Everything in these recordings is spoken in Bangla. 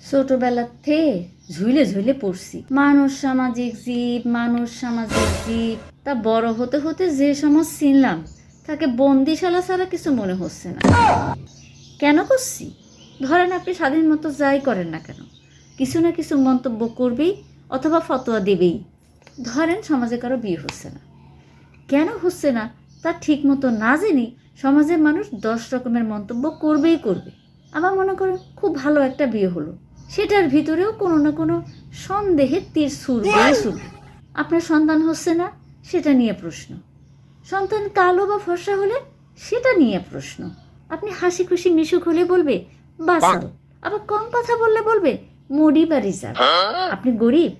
ছোটবেলাতে ঝুলে ঝুলে পড়ছি মানুষ সামাজিক জীব, মানুষ সামাজিক জীব। তা বড় হতে হতে যে সমাজ চিনলাম তাকে বন্দিশালা ছাড়া কিছু মনে হচ্ছে না। কেন করছি? ধরেন আপনি স্বাধীন মতো যাই করেন না কেন, কিছু না কিছু মন্তব্য করবেই অথবা ফতোয়া দেবেই। ধরেন সমাজে কারো বিয়ে হচ্ছে না, কেন হচ্ছে না তা ঠিক মতো না জেনে সমাজের মানুষ 10 রকমের মন্তব্য করবেই করবে। আবার মনে করেন খুব ভালো একটা বিয়ে হলো, সেটার ভিতরেও কোনো না কোনো সন্দেহের তীর ছুড়বেই ছুড়বে। আপনার সন্তান হচ্ছে না, সেটা নিয়ে প্রশ্ন। সন্তান কালো বা ফর্সা হলে সেটা নিয়ে প্রশ্ন। আপনি হাসি খুশি মিশুক হলে বলবে বাসাল, আবার কম কথা বললে বলবে মডি বা রিজার্ভ। আপনি গরিব,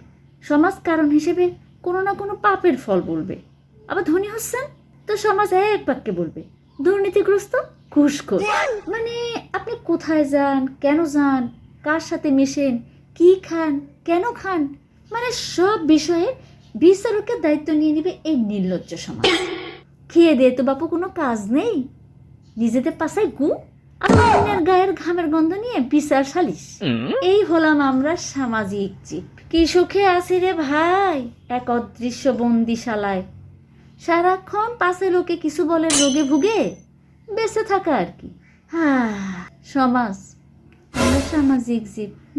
সমাজ কারণ হিসেবে কোনো না কোনো পাপের ফল বলবে। আবার ধনী হচ্ছেন তো সমাজ এক বাক্যে বলবে দুর্নীতিগ্রস্ত, ঘুষখোর। মানে আপনি কোথায় যান, কেন যান, কার সাথে মেশেন, কি খান, কেন খান, মানে সব বিষয়ে বিচারকের দায়িত্ব নিয়ে নেবে এই নির্লজ্জ সমাজ। খেয়ে দিয়ে তো বাপু কোনো কাজ নেই, নিজেদের পাশায় গু, আপনার গায়ের ঘামের গন্ধ নিয়ে বিচার সালিশ। এই হলাম আমরা সামাজিক জীব। কি সুখে আছি রে ভাই এক অদৃশ্য বন্দিশালায়, সারাক্ষণ পাশে লোকে কিছু বলে রোগে ভুগে বেঁচে থাকা আর কি। সমাজ, আমরা সামাজিক জীব।